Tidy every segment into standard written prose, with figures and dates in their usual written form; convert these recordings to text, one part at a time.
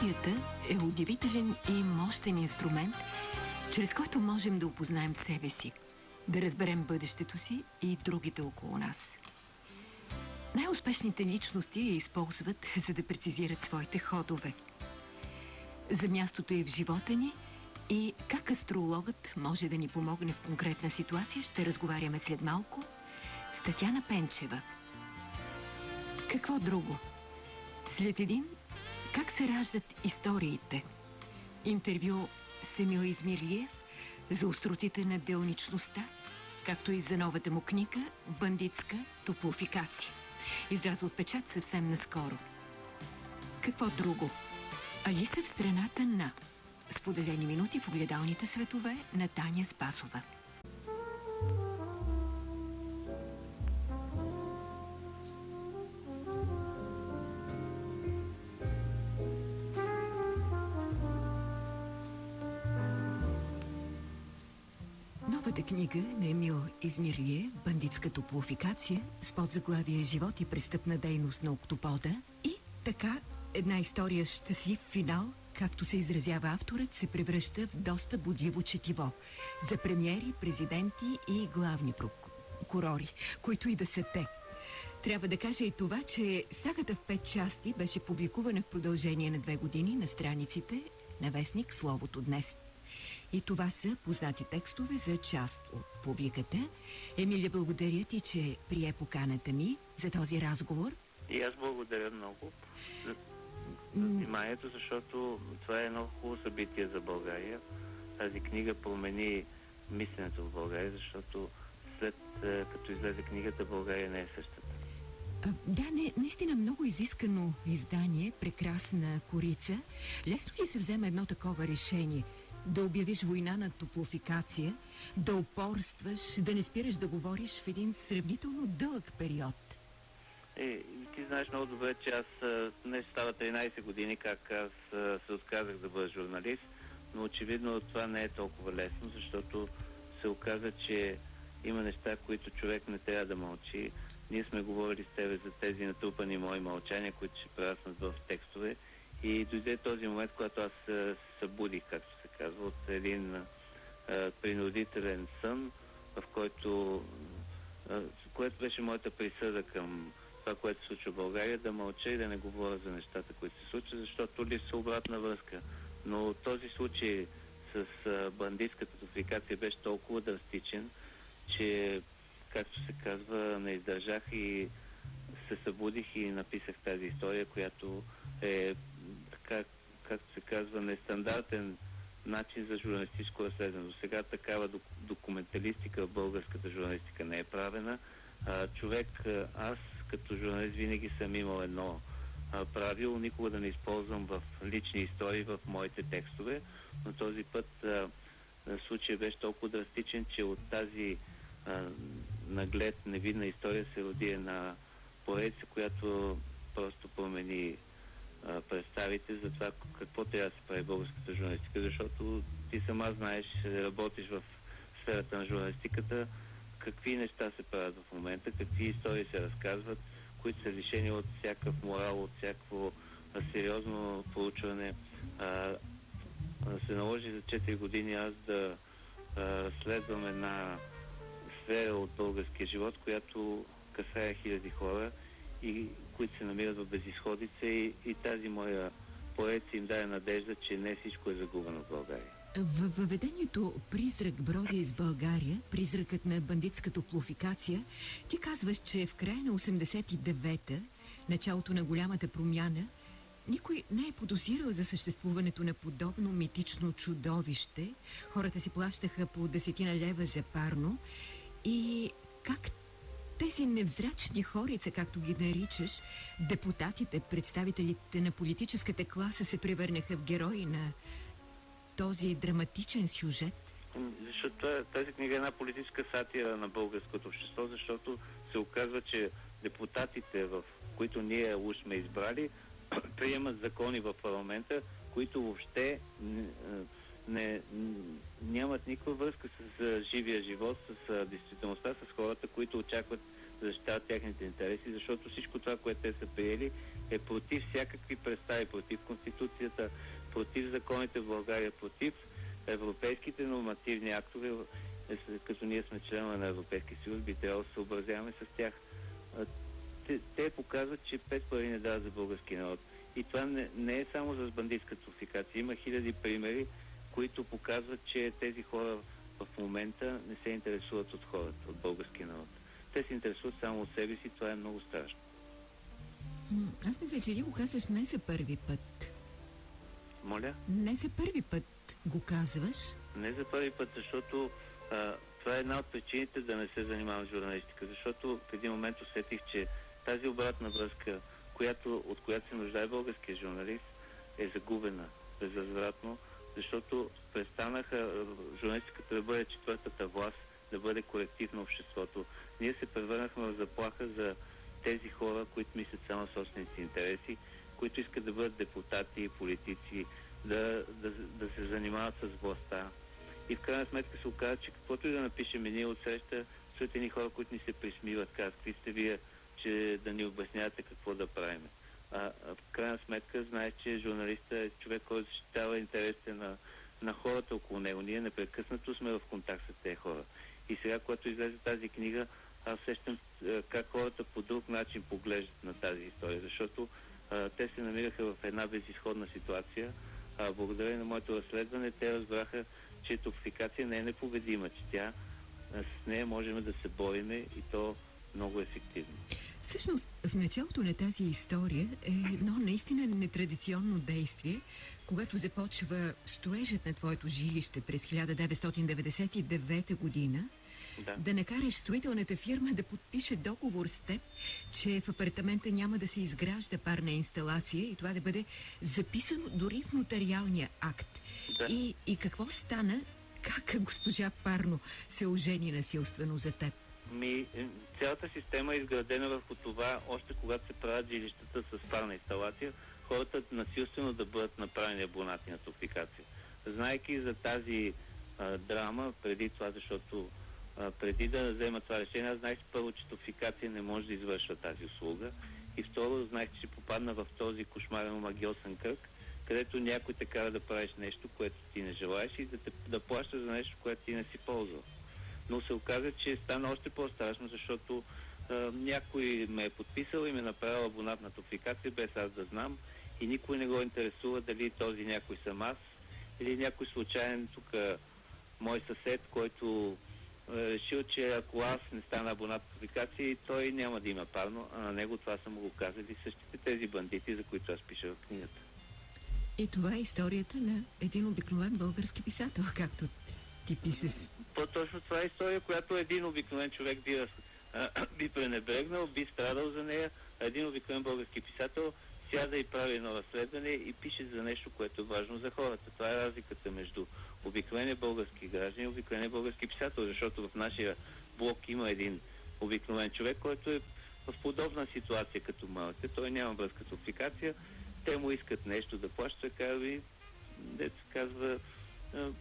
Мистериологията е удивителен и мощен инструмент, чрез който можем да опознаем себе си, да разберем бъдещето си и другите около нас. Най-успешните личности я използват, за да прецизират своите ходове. За мястото е в живота ни и как астрологът може да ни помогне в конкретна ситуация, ще разговаряме след малко с Татяна Пенчева. Какво друго? След един, как се раждат историите? Интервю с Емил Измирлиев за остротите на делничността, както и за новата му книга «Бандитска топлофикация». Изляза от печат съвсем наскоро. Какво друго? Алиса в страната на споделени минути в огледалните светове на Таня Спасова. Новата книга на Емил Измирлиев «Бандитска топлофикация» с подзаглавие «Живот и престъпна дейност на октопода» и така една история щастлив финал, както се изразява авторът, се превръща в доста будливо четиво за премиери, президенти и главни прокурори, които и да са те. Трябва да кажа и това, че сагата в 5 части беше публикувана в продължение на 2 години на страниците на вестник «Словото днес». И това са познати текстове за част от публиката. Емилия, благодаря ти, че прие поканата ми за този разговор. И аз благодаря много за вниманието, защото това е едно хубаво събитие за България. Тази книга промени мисленето в България, защото след като излезе книгата, България не е същата. Да, наистина много изискано издание, прекрасна корица. Лесно ли се вземе едно такова решение? Да обявиш война на топлофикация, да упорстваш, да не спираш да говориш в един сравнително дълъг период? Ти знаеш много добре, че аз днес става 13 години, как аз се отказах да бъда журналист, но очевидно това не е толкова лесно, защото се оказа, че има неща, които човек не трябва да мълчи. Ние сме говорили с тебе за тези натрупани мои мълчания, които ще прераснат в текстове, и дойде този момент, когато аз се събудих, както се казва, от един принудителен сън, в което беше моята присъда към това, което се случва в България, да мълча и да не говоря за нещата, които се случват, защото липсва обратна връзка. Но този случай с бандитската топлофикация беше толкова драстичен, че, както се казва, не издържах и се събудих и написах тази история, която е, така, както се казва, нестандартен начин за журналистическо разследване. До сега такава документалистика в българската журналистика не е правена. Аз като журналист винаги съм имал едно правило, никога да не използвам в лични истории в моите текстове, но този път случай беше толкова драстичен, че от тази наглед, невидна история се роди една поредица, която просто промени представите за това какво трябва да се прави българската журналистика, защото ти сама знаеш, работиш в сферата на журналистиката, какви неща се правят в момента, какви истории се разказват, които са лишени от всякакъв морал, от всякакво сериозно проучване. Се наложи за 4 години аз да разследвам една сфера от българския живот, която касае хиляди хора и които се намират в безизходица, и тази моя поеция им даде надежда, че не всичко е загубено в България. В въведението «Призрак броди из България», призракът на бандитска топлофикация, ти казваш, че в края на 89-та, началото на голямата промяна, никой не е подозирал за съществуването на подобно митично чудовище. Хората си плащаха по 10 лева за парно. И как тези невзрачни хорица, както ги наричаш, депутатите, представителите на политическата класа, се превърнаха в герои на този драматичен сюжет? Защото тази книга е една политическа сатира на българското общество, защото се оказва, че депутатите, в които ние уж сме избрали, приемат закони в парламента, които въобще нямат никаква връзка с живия живот, с действителността, с хората, които очакват защитават техните интереси, защото всичко това, което те са приели, е против всякакви представи, против Конституцията, против законите в България, против европейските нормативни актове, като ние сме членове на Европейския съюз, би трябвало да се съобразяваме с тях. Те показват, че 5 пари не дават за български народ. И това не е само за бандитска топлофикация. Има хиляди примери, които показват, че тези хора в момента не се интересуват от хората, от българския народ. Те се интересуват само от себе си, това е много страшно. Аз мисля, че ти го казваш не за първи път. Моля? Не за първи път го казваш. Не за първи път, защото това е една от причините да не се занимавам с журналистика, защото в един момент усетих, че тази обратна връзка, от която се нуждае българския журналист, е загубена безвъзвратно, защото престанаха журналистиката да бъде четвъртата власт, да бъде колектив на обществото. Ние се превърнахме в заплаха за тези хора, които мислят само собствените интереси, които искат да бъдат депутати и политици, да се занимават с властта. И в крайна сметка се оказа, че каквото и да напишем ние отсреща, стоят едни хора, които ни се присмиват, казват, какви сте вие, че да ни обяснявате какво да правим. В крайна сметка знаеш, че журналистът е човек, който защитава интересите на хората около него. Ние непрекъснато сме в контакт с тези хора. И сега, когато излезе тази книга, аз сещам как хората по друг начин поглеждат на тази история, защото те се намираха в една безизходна ситуация. Благодарение на моето разследване, те разбраха, че топлофикация не е непобедима, че с нея можем да се бориме и то много ефективно. Всъщност, в началото на тази история е едно наистина нетрадиционно действие, когато започва строежът на твоето жилище през 1999 година, да накараш строителната фирма да подпише договор с теб, че в апартамента няма да се изгражда парна инсталация и това да бъде записано дори в нотариалния акт. Да. И какво стана? Как госпожа Парно се ожени насилствено за теб? Цялата система е изградена върху това, още когато се правят жилищата с парна инсталация, хората насилствено да бъдат направени абонати на топлофикация. Знайки за тази драма, преди това, защото преди да взема това решение, аз знаех първо, че топлофикация не може да извършва тази услуга и второ, знаех, че попадна в този кошмарен омагьосан кръг, където някой те кара да правиш нещо, което ти не желаеш и да плащаш за нещо, което ти не си ползвал. Но се оказа, че стана още по-страшно, защото някой ме е подписал и ме е направил абонат на топлофикация, без аз да знам и никой не го интересува дали този някой съм аз или някой случайен тук мой съсед, който решил, че ако аз не стана абонат на топлофикация, той няма да има парно, а на него това са му го казали същите тези бандити, за които аз пиша в книгата. И това е историята на един обикновен български писател, както ти пишеш. По-точно това е история, която един обикновен човек би пренебрегнал, би страдал за нея. Един обикновен български писател сяда и прави едно разследване и пише за нещо, което е важно за хората. Това е разликата между обикновения български граждан и обикновения български писател, защото в нашия блок има един обикновен човек, който е в подобна ситуация като малък. Той няма връзка с топлофикация, те му искат нещо да плаща, казва,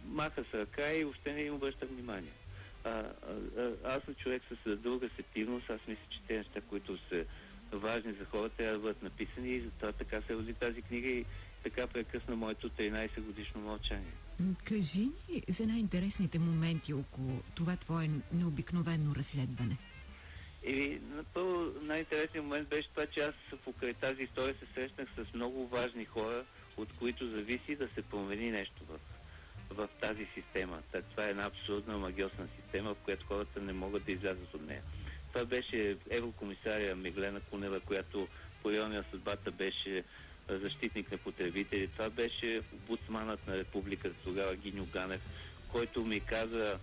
маха с ръка и въобще не им обръща внимание. Аз съм човек с друга сетивност, аз мисля, че те неща, които са важни за хората, трябва да бъдат написани и затова така се роди тази книга и така прекъсна моето 13 годишно мълчание. Кажи ми за най-интересните моменти около това твое необикновено разследване. Напълно най-интересният момент беше това, че аз покрай тази история се срещнах с много важни хора, от които зависи да се промени нещо в тази система. Това е една абсолютна магиосна система, в която хората не могат да излязат от нея. Това беше еврокомисария Меглена Кунева, която по ирония на съдбата беше защитник на потребители. Това беше омбудсманът на републиката тогава Гиньо Ганев, който ми каза,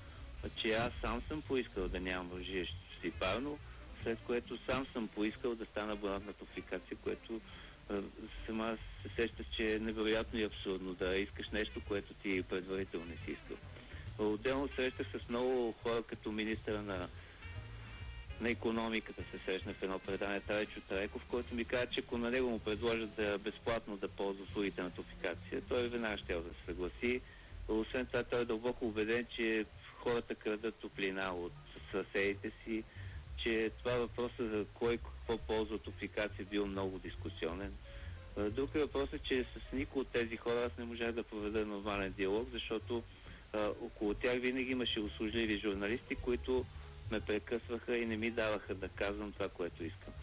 че аз сам съм поискал да нямам в жилището си парно, след което сам съм поискал да стана абонат на топлофикация, което сама се сещаш, че е невероятно и абсурдно да искаш нещо, което ти предварително не си искал. Отделно срещах с много хора, като министъра на икономиката се срещна в едно предание Трайчо Трайков, който ми каза, че ако на него му предложат безплатно да ползва услугите на топлофикация, той веднага ще да се съгласи. Освен това, той е дълбоко убеден, че хората крадат топлина от съседите си, че това въпроса за кой какво ползва топлификация бил много дискусионен. Друг въпрос е, че с никой от тези хора аз не можах да проведа нормален диалог, защото около тях винаги имаше услужливи журналисти, които ме прекъсваха и не ми даваха да казвам това, което искам.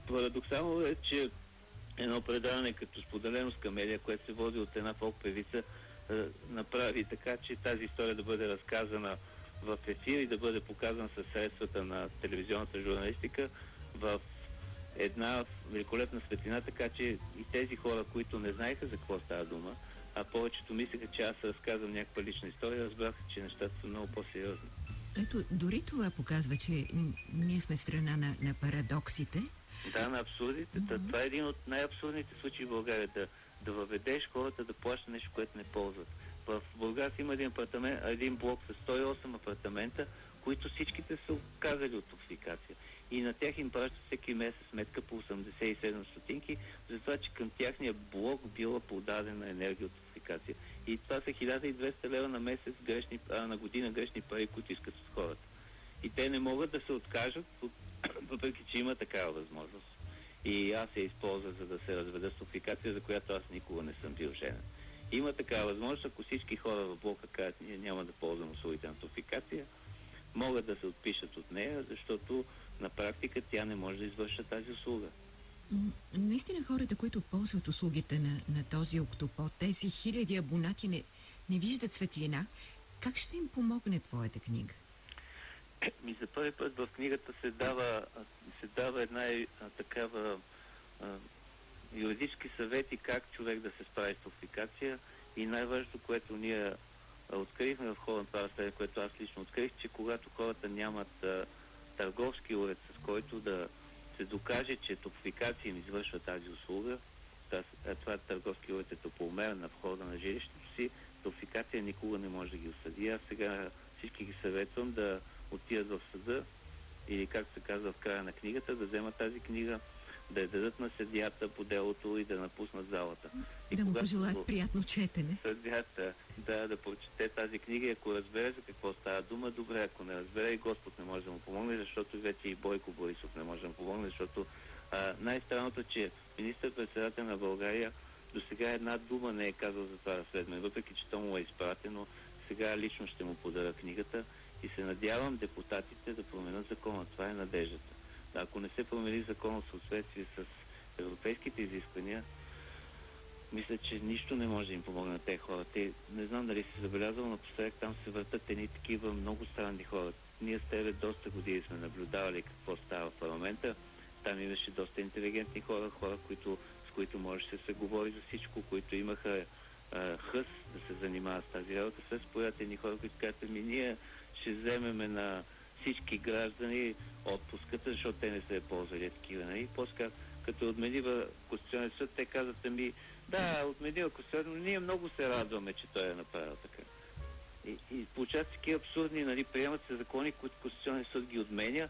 Парадоксално е, че едно предаване като Споделено с Камелия, което се води от една фолк-певица, направи така, че тази история да бъде разказана в ефир и да бъде показана със средствата на телевизионната журналистика в една великолепна светлина, така че и тези хора, които не знаеха за какво става дума, а повечето мислеха, че аз разказвам някаква лична история, разбраха, че нещата са много по-сериозни. Ето, дори това показва, че ние сме страна на парадоксите. Да, на абсурдите. Това е един от най-абсурдните случаи в България. Да въведеш хората да плащат нещо, което не ползват. В Бургас има един блок с 108 апартамента, които всичките са оказали от топлификация. И на тях им пращат всеки месец сметка по 87 стотинки, за това, че към тяхния блок била подадена енергия от топлификация. И това са 1200 лева на месец на година грешни пари, които искат от хората. И те не могат да се откажат, въпреки че има такава възможност. И аз я използвах, за да се разведа с топлификация, за която аз никога не съм бил женен. Има такава възможност, ако всички хора в блока кажат, ние няма да ползвам услугите на топлификация, могат да се отпишат от нея, защото на практика тя не може да извършва тази услуга. Наистина хората, които ползват услугите на този октопод, тези хиляди абонати не виждат светлина. Как ще им помогне твоята книга? За първи път в книгата се дава една такава юридически съвети как човек да се справи с топлификация и най-важното, което ние открихме в хода на това разследване, което аз лично открих, че когато хората нямат търговски уред, с който да се докаже, че топлификация им извършва тази услуга, това търговски уред е топломер на входа на жилището си, топлификация никога не може да ги осъди. Аз сега всички ги съветвам да отидат в съда или, както се казва в края на книгата, да вземат тази книга, да я дадат на съдията по делото и да напуснат залата. И да му пожелаят приятно четене. Съдията да прочете тази книга и ако разбере за какво става дума, добре, ако не разбере и Господ не може да му помогне, защото вече и Бойко Борисов не може да му помогне, защото най-странното е, че министър-председател на България до сега една дума не е казал за това разследване, въпреки че то му е изпратено, сега лично ще му подаря книгата и се надявам депутатите да променят закона. Това е надеждата. Ако не се промени закон в съответствие с европейските изисквания, мисля, че нищо не може да им помогне на тези хора. Те, не знам дали си забелязал, но последък там се въртат едни такива много странни хора. Ние с тебе доста години сме наблюдавали какво става в парламента. Там имаше доста интелигентни хора, с които можеше да се говори за всичко, които имаха хъс да се занимават с тази работа. След появят едни хора, които казват, ние ще вземеме на всички граждани отпуската, защото те не се ползвали такива. Нали? После като отменива Конституционен съд, те казват да, отменива Конституционен, но ние много се радваме, че той е направил така. И получават такива абсурдни, нали, приемат се закони, които Конституционен съд ги отменя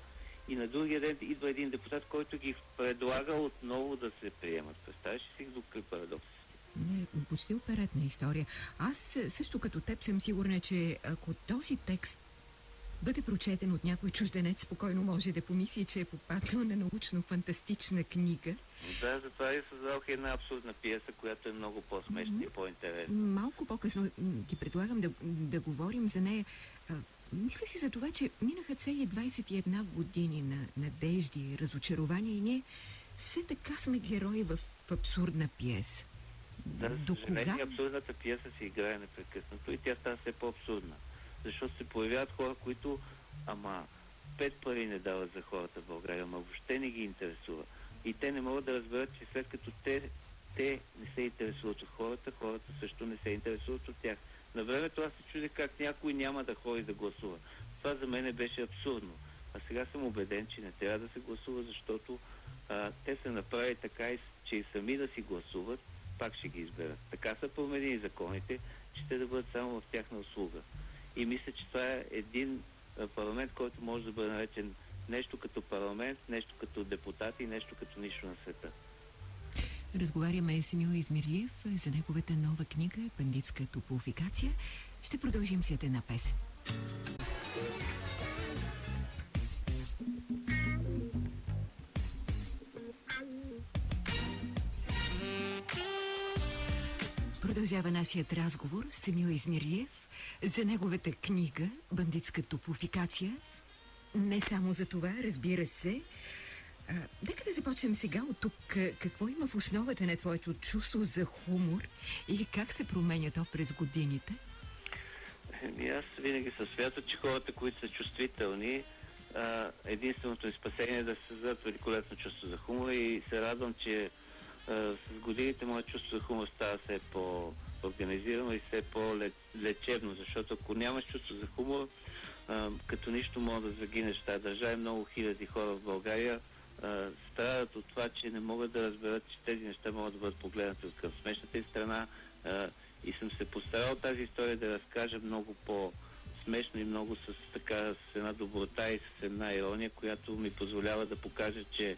и на другия ден идва един депутат, който ги предлага отново да се приемат. Представяш ли си до какъв парадокс? Почти оперетна история. Аз също като теб съм сигурна, че ако този текст бъде прочетен от някой чужденец, спокойно може да помисли, че е попаднал на научно-фантастична книга. Да, затова и създадох една абсурдна пиеса, която е много по-смешна и по-интересна. Малко по-късно ти предлагам да говорим за нея. Мисля си за това, че минаха цели 21 години на надежди, разочарования и ние все така сме герои в абсурдна пиеса. Да, за съжаление, абсурдната пиеса се играе непрекъснато и тя става все по-абсурдна. Защото се появяват хора, които пет пари не дават за хората в България, въобще не ги интересува. И те не могат да разберат, че след като те не се интересуват от хората, хората също не се интересуват от тях. На времето аз се чудех как някой няма да ходи да гласува. Това за мен беше абсурдно. А сега съм убеден, че не трябва да се гласува, защото те са направили така, че и сами да си гласуват, пак ще ги изберат. Така са променени законите, че те да бъдат само в тяхна услуга. И мисля, че това е един парламент, който може да бъде наречен нещо като парламент, нещо като депутати и нещо като нищо на света. Разговаряме с Емил Измирлиев за неговата нова книга «Бандитска топлофикация». Ще продължим след една песен. продължава нашият разговор с Емил Измирлиев за неговата книга «Бандитска топлофикация». Не само за това, разбира се. Нека да започнем сега от тук. Какво има в основата на твоето чувство за хумор и как се променя то през годините? Аз винаги съм смятал, че хората, които са чувствителни, единственото им спасение е да създадат великолепно чувство за хумор, и се радвам, че с годините моето чувство за хумор става все по-организирано и все по-лечебно, защото ако нямаш чувство за хумор, като нищо може да загинеш в тази държава. Много хиляди хора в България страдат от това, че не могат да разберат, че тези неща могат да бъдат погледнати от към смешната им страна, и съм се постарал тази история да разкажа много по-смешно и много с една доброта и с една ирония, която ми позволява да покажа, че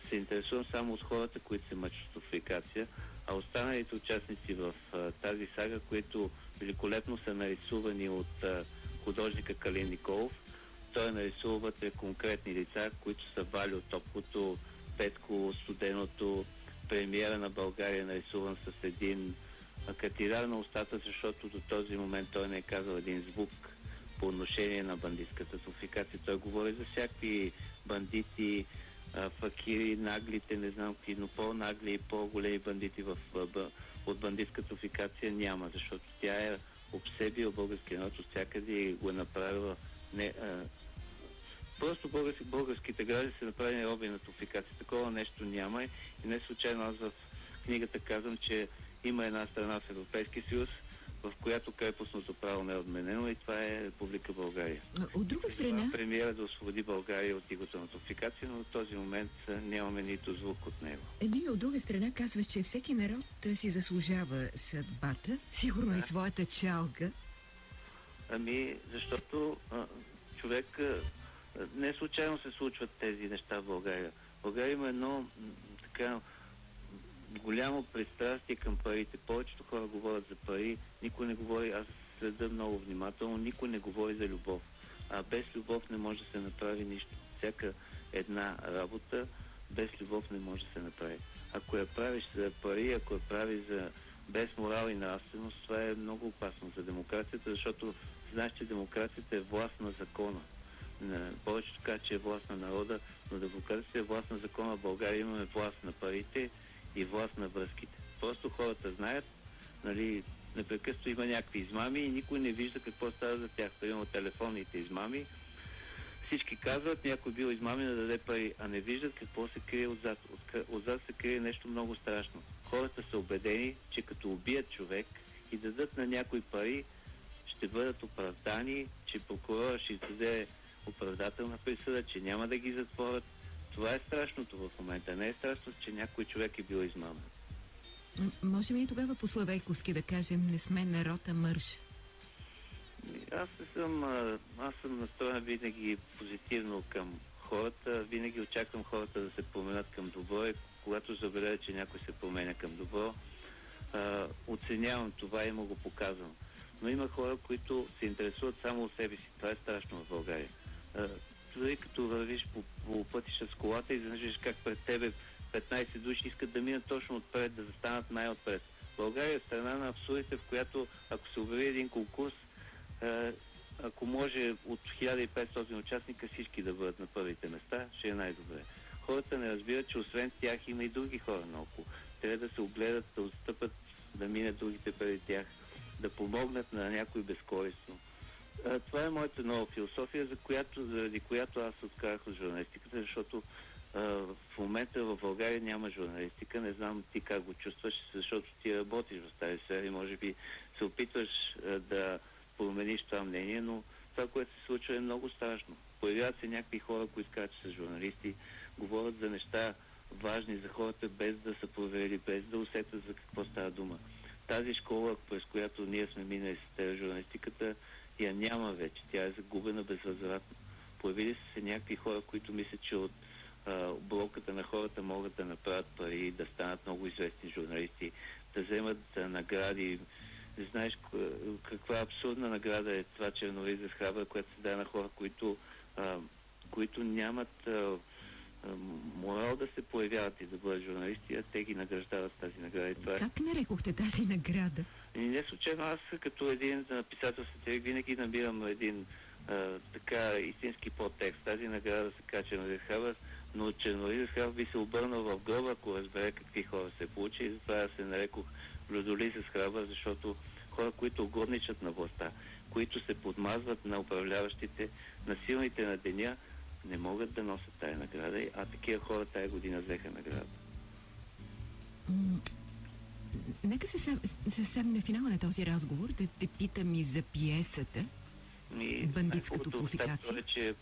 се интересувам само от хората, които се мъчат от топлофикация, а останалите участници в тази сага, които великолепно са нарисувани от художника Калин Николов. Той нарисува вътре конкретни лица, които са Валио Топлото, Петко Студеното, премиера на България, нарисуван с един катедар на устата, защото до този момент той не е казал един звук по отношение на бандитската топлофикация. Той говори за всякакви бандити, факири, наглите, не знам какви, но по-нагли и по-големи бандити от бандитската топлофикация няма, защото тя е обсебила българския народ от всякъде и го е направила просто българските граждани са направени роби на топлофикация. Такова нещо няма и не случайно аз в книгата казвам, че има една страна в Европейския съюз, в която крепостното право не е отменено, и това е Република България. От друга страна... Премиера да освободи България от игото на топлофикация, но в този момент нямаме нито звук от него. От друга страна казваш, че всеки народ си заслужава съдбата, сигурно и своята чалга. Защото човек... Не случайно се случват тези неща в България. В България има едно голямо пристрастие към парите. Повечето хора говорят за пари, никой не говори, аз следя много внимателно, никой не говори за любов. А без любов не може да се направи нищо. Всяка една работа без любов не може да се направи. Ако я правиш за пари, ако я правиш без морал и нравственост, това е много опасно за демокрацията, защото знаеш, че демокрацията е власт на закона. Повечето казват, че е власт на народа, но демокрацията е власт на закона. В България имаме власт на парите и власт на връзките. Просто хората знаят, непрекъснато има някакви измами и никой не вижда какво става за тях. Примерно телефонните измами. Всички казват, някой бил измамен да даде пари, а не виждат какво се крие отзад. Отзад се крие нещо много страшно. Хората са убедени, че като убият човек и дадат на някой пари, ще бъдат оправдани, че прокурора ще издаде оправдателна присъда, че няма да ги затворят. Това е страшното в момента. Не е страшно, че някой човек е бил измамен. Можем ли тогава по славейковски да кажем, не сме народ, а мърж? Аз съм настроен винаги позитивно към хората. Винаги очаквам хората да се променят към добро, и когато забележа, че някой се променя към добро, оценявам това и му го показвам. Но има хора, които се интересуват само от себе си. Това е страшно в България. Дори като вървиш по пътища с колата и виждаш как пред тебе 15 души искат да минат точно отпред, да застанат най-отпред. България е страна на абсурдите, в която ако се обяви един конкурс, ако може от 1500 участника всички да бъдат на първите места, ще е най-добре. Хората не разбират, че освен тях има и други хора наоколо. Трябва да се огледат, да отстъпят, да минат другите преди тях, да помогнат на някой безкористно. Това е моята нова философия, заради която аз откарах от журналистиката, защото в момента в България няма журналистика. Не знам ти как го чувстваш, защото ти работиш в тази сфера и може би се опитваш да промениш това мнение, но това, което се случва, е много страшно. Появяват се някакви хора, които казват, че са журналисти, говорят за неща важни за хората, без да са проверили, без да усетят за какво става дума. Тази школа, през която ние сме минали с журналистиката, я няма вече. Тя е загубена безвъзвратно. Появили са се някакви хора, които мислят, че от блоката на хората могат да направят пари, да станат много известни журналисти, да вземат награди. Знаеш каква абсурдна награда е това чернориза с храбра, която се даде на хора, които нямат морал да се появяват и да бъдат журналисти, а те ги награждават с тази награда. Как нарекохте тази награда? И не случайно аз като един писател винаги намирам един така истински подтекст. Тази награда се казва Чернорид Храбър, но Чернорид Храбър би се обърнал в гроба, ако разбере какви хора се получи. И затова аз се нарекох Блюдолиз с Храбър, защото хора, които угодничат на властта, които се подмазват на управляващите, на силните на деня, не могат да носят тая награда, а такива хора тая година взеха награда. Нека се на финала на този разговор да те питам и за пиесата Бандитска топофикация. Че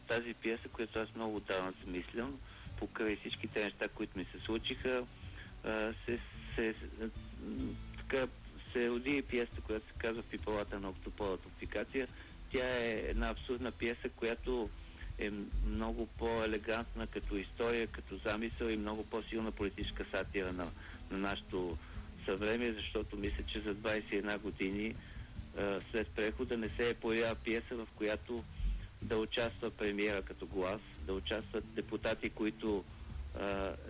тази пиеса, която аз много отдавна съм мислям, покрай всичките неща, които ми се случиха, се роди пиесата, която се казва Пипалата на октопода топофикация. Тя е една абсурдна пиеса, която е много по-елегантна като история, като замисъл и много по-силна политическа сатира на нашето съвремие, защото мисля, че за 21 години след прехода не се е появява пиеса, в която да участва премиера като глас, да участват депутати,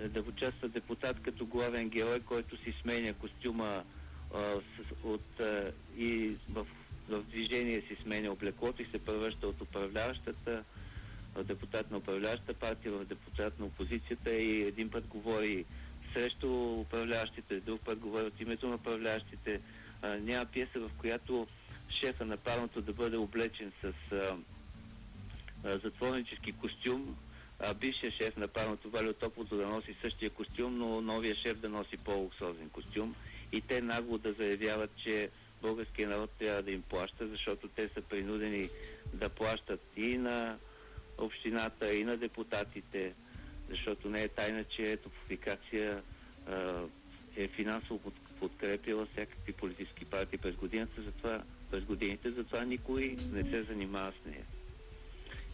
да участва депутат като главен герой, който си сменя костюма и в движение си сменя облеклото и се превръща от управляващата депутат на управляващата партия в депутат на опозицията и един път говори срещу управляващите, друг път говори от името на управляващите. Няма пиеса, в която шефа на парното да бъде облечен с затворнически костюм, а бившия шеф на парното Валио Топлото да носи същия костюм, но новия шеф да носи по-луксозен костюм и те нагло да заявяват, че българския народ трябва да им плаща, защото те са принудени да плащат и на общината, и на депутатите, защото не е тайна, че Топофикация е финансово подкрепила всякакви политически партии през годините, затова никой не се занимава с нея.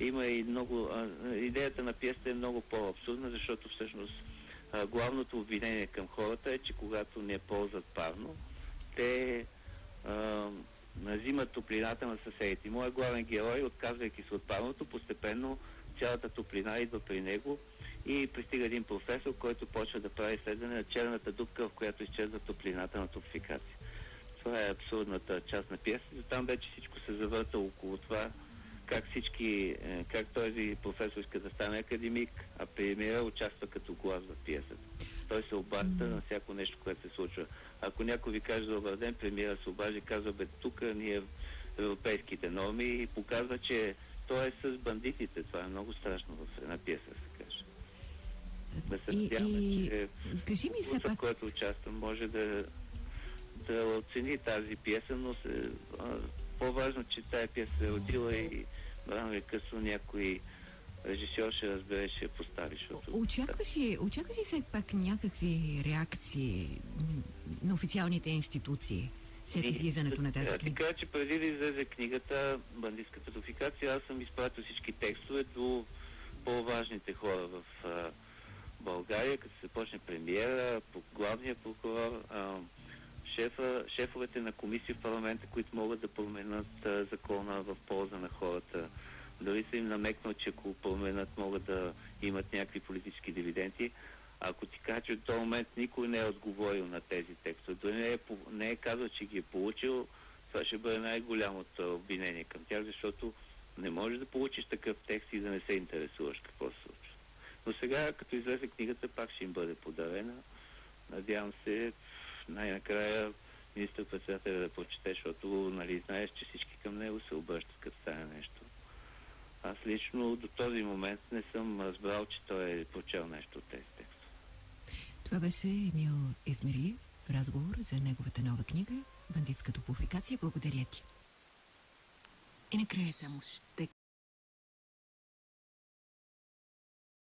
Има и много... идеята на пиесата е много по-абсурдна, защото всъщност главното обвинение към хората е, че когато не ползват парно, те взимат топлината на съседите. Моят главен герой, отказвайки се от парното, постепенно цялата топлина идва при него и пристига един професор, който почва да прави изследване на черната дупка, в която изчезва топлината на топофикация. Това е абсурдната част на пиесата. Там вече всичко се завърта около това, как този професор иска да стане академик, а премиера участва като глас в пиесата. Той се обажда на всяко нещо, което се случва. Ако някой ви каже добър ден, премиера се обажда и казва, тук ние европейските норми и показва, че той е с бандитите. Това е много страшно в една пиеса, се каже. Да се надяваме, че в който участвам може да оцени тази пиеса, но по-важно, че тази пиеса се родила и рано или късно някой режисьор ще разбере, ще я постави. Очакваш ли все пак някакви реакции на официалните институции след излизането на тази книга? Така че преди да излезе книгата Бандитската топофикация, аз съм изпратил всички текстове до по-важните хора в България, като се почне премиера, главния прокурор, шефовете на комисии в парламента, които могат да променят закона в полза на хората. Дали са им намекнал, че ако променят, могат да имат някакви политически дивиденти. Ако ти кажа, че в този момент никой не е отговорил на тези текстове, дори не е казал, че ги е получил, това ще бъде най-голямото обвинение към тях, защото не можеш да получиш такъв текст и да не се интересуваш какво се случва. Но сега, като излезе книгата, пак ще им бъде подарена. Надявам се най-накрая министър-председателя да прочете, защото знаеш, че всички към него се обръщат, като стане нещо. Аз лично до този момент не съм разбрал, че той е прочел нещо от тези текстове. Това беше Емил Измирлиев в разговор за неговата нова книга Бандитска топофикация. Благодаря ти. И накрая само ще